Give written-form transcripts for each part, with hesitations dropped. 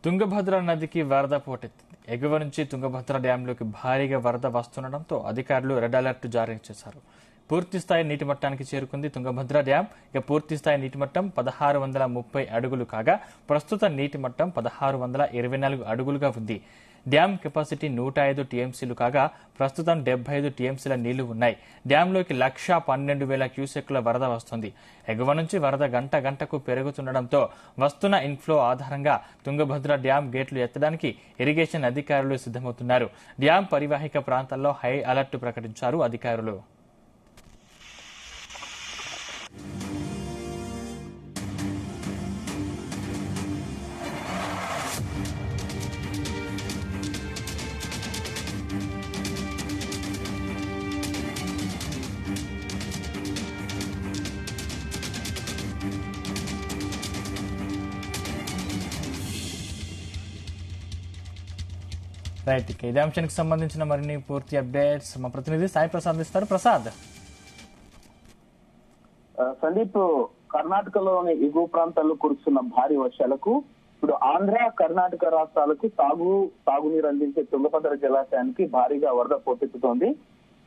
తుంగభద్ర నదికి వరద పోటెత్తింది. ఎగువ నుంచి తుంగభద్ర డ్యాంలోకి భారీగా వరద వస్తుండటంతో అధికారులు రెడ్ అలర్ట్ జారీ చేశారు. పూర్తిస్థాయి నీటి మట్టానికి చేరుకుంది తుంగభద్ర డ్యాం. ఇక పూర్తిస్థాయి నీటి మట్టం 1630 అడుగులు కాగా ప్రస్తుత నీటి మట్టం 1624 అడుగులుగా ఉంది. డ్యాం కెపాసిటీ 105 టీఎంసీలు కాగా ప్రస్తుతం 75 టీఎంసీల నీళ్లు ఉన్నాయి. డ్యాంలోకి 1,12,000 క్యూసెక్కుల వరద వస్తుంది. ఎగువ నుంచి వరద గంట గంటకు పెరుగుతుండటంతో వస్తున్న ఇన్ఫ్లో ఆధారంగా తుంగభద్ర డ్యాం గేట్లు ఎత్తడానికి ఇరిగేషన్ అధికారులు సిద్దమవుతున్నారు. డ్యాం పరివాహిక ప్రాంతాల్లో హై అలర్ట్ ప్రకటించారు అధికారులు. రైట్, ఇదే అంశానికి సంబంధించిన మరిన్ని పూర్తి అప్డేట్స్ మా ప్రతినిధి సాయి ప్రసాద్ ఇస్తారు. ప్రసాద్. సందీప్, కర్ణాటకలోని ఎగువ ప్రాంతాల్లో కురుస్తున్న భారీ వర్షాలకు ఇప్పుడు ఆంధ్ర, కర్ణాటక రాష్ట్రాలకు తాగునీరు అందించే తుంగభద్ర జలాశయానికి భారీగా వరద పోటెత్తుతోంది.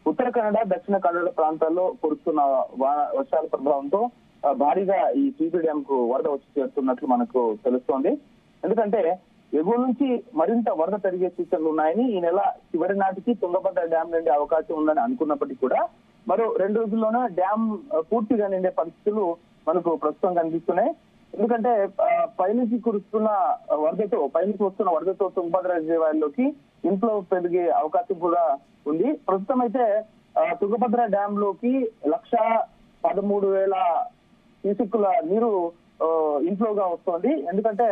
ఉత్తర కన్నడ, దక్షిణ కన్నడ ప్రాంతాల్లో కురుస్తున్న వర్షాల ప్రభావంతో భారీగా ఈ టీబీ డ్యాం కు వరద వచ్చి చేరుతున్నట్లు మనకు తెలుస్తోంది. ఎందుకంటే ఎగువ నుంచి మరింత వరద పెరిగే సూచనలు ఉన్నాయని ఈ నెల చివరి నాటికి తుంగభద్ర డ్యాం నిండే అవకాశం ఉందని అనుకున్నప్పటికీ కూడా మరో 2 రోజుల్లోనే డ్యాం పూర్తిగా నిండే పరిస్థితులు మనకు ప్రస్తుతం కనిపిస్తున్నాయి. ఎందుకంటే పైనుంచి వస్తున్న వరదతో తుంగభద్ర రిజర్వాయర్లోకి ఇన్ఫ్లో పెరిగే అవకాశం కూడా ఉంది. ప్రస్తుతం అయితే తుంగభద్ర డ్యాం లోకి 1,13,000 క్యూసెక్కుల నీరు ఇన్ఫ్లోగా వస్తోంది. ఎందుకంటే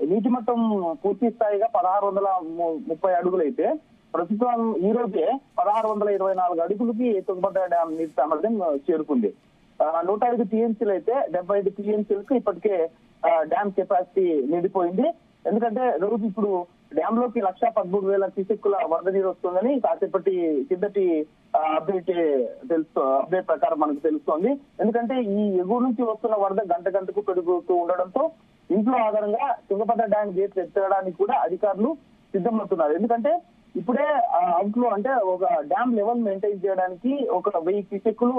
నీటి మట్టం పూర్తి స్థాయిగా 1630 అడుగులు అయితే ప్రస్తుతం ఈ రోజే 1624 అడుగులకి తుంగభద్ర డ్యాం నీటి సామర్థ్యం చేరుకుంది. 105 టీఎంసీలు అయితే 75 టీఎంసీలకు ఇప్పటికే డ్యాం కెపాసిటీ నిండిపోయింది. ఎందుకంటే రోజు ఇప్పుడు డ్యామ్ లోకి 1,13,000 క్యూసెక్కుల వరద నీరు వస్తుందని కాసేపటి కిందటి అప్డేట్ ప్రకారం మనకు తెలుస్తోంది. ఎందుకంటే ఈ ఎగువ నుంచి వస్తున్న వరద గంట గంటకు పెరుగుతూ ఉండడంతో ఇంట్లో ఆధారంగా తుంగభద్ర డ్యాం గేట్లు ఎత్తడానికి కూడా అధికారులు సిద్ధమవుతున్నారు. ఎందుకంటే ఇప్పుడే అవుట్లో అంటే ఒక డ్యామ్ లెవెల్ మెయింటైన్ చేయడానికి ఒక 1000 క్యూసెక్కులు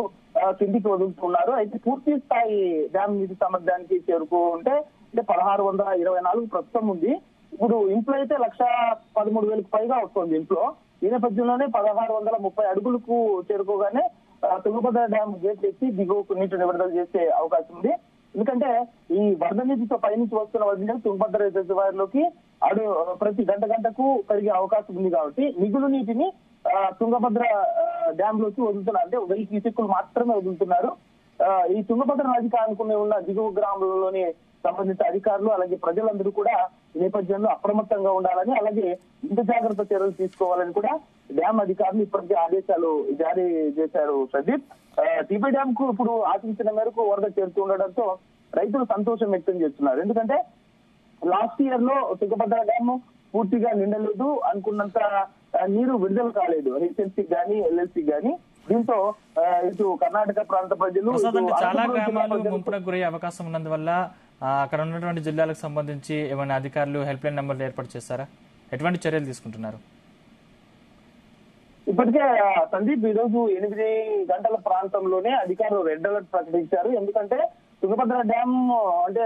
కిందికి వదులుతున్నారు. అయితే పూర్తి స్థాయి డ్యామ్ నీటి సామర్థ్యానికి చేరుకుంటే 1624 ప్రస్తుతం ఉంది. ఇప్పుడు ఇంట్లో అయితే 1,13,000 పైగా వస్తుంది ఇంట్లో. ఈ నేపథ్యంలోనే 1630 అడుగులకు చేరుకోగానే తుంగభద్ర డ్యాం గేట్ ఎత్తి దిగువకు నీటిని విడుదల చేసే అవకాశం ఉంది. ఎందుకంటే ఈ వరద నీటితో పైనుంచి వస్తున్న వరద నీరు తుంగభద్ర రిజర్వాయర్లోకి ప్రతి గంట గంటకు పెరిగే అవకాశం ఉంది. కాబట్టి మిగులు నీటిని తుంగభద్ర డ్యాం లోకి వదులుతున్నారు. అంటే 1000 క్యూసెక్కులు మాత్రమే వదులుతున్నారు. ఈ తుంగభద్ర నదికి ఆనుకునే ఉన్న దిగువ గ్రామాలలోని సంబంధిత అధికారులు అలాగే ప్రజలందరూ కూడా ఈ నేపథ్యంలో అప్రమత్తంగా ఉండాలని, అలాగే ఇంత జాగ్రత్త చర్యలు తీసుకోవాలని కూడా డ్యాం అధికారులు ఇప్పటికే ఆదేశాలు జారీ చేశారు. సందీప్, టీబీ డ్యాం కు ఇప్పుడు ఆశించిన మేరకు వరద చేరుతూ ఉండడంతో రైతులు సంతోషం వ్యక్తం చేస్తున్నారు. ఎందుకంటే లాస్ట్ ఇయర్ లో తుంగభద్ర డ్యామ్ పూర్తిగా నిండలేదు, అనుకున్నంత నీరు విడుదల కాలేదు హెచ్ఎల్సీ గానీ ఎల్ఎల్సీ గానీ. దీంతో ఇటు కర్ణాటక ప్రాంత ప్రజలు చాలా గ్రామాలు ముంపునకు గురయ్యే అవకాశం ఉన్నందువల్ల అక్కడ ఉన్నటువంటి జిల్లాలకు సంబంధించి ఏమైనా అధికారులు హెల్ప్ లైన్ నెంబర్లు ఏర్పాటు చేస్తారా? ఎటువంటి చర్యలు తీసుకుంటున్నారు? ఇప్పటికే సందీప్, ఈ రోజు 8 గంటల ప్రాంతంలోనే అధికారులు రెడ్ అలర్ట్ ప్రకటించారు. ఎందుకంటే తుంగభద్ర డ్యామ్ అంటే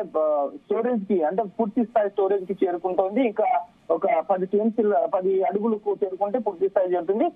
స్టోరేజ్ కి అంటే పూర్తి స్థాయి స్టోరేజ్ కి చేరుకుంటోంది. ఇంకా ఒక 10 టీఎంసీలు 10 అడుగులకు చేరుకుంటే పూర్తి స్థాయి చేరుతుంది.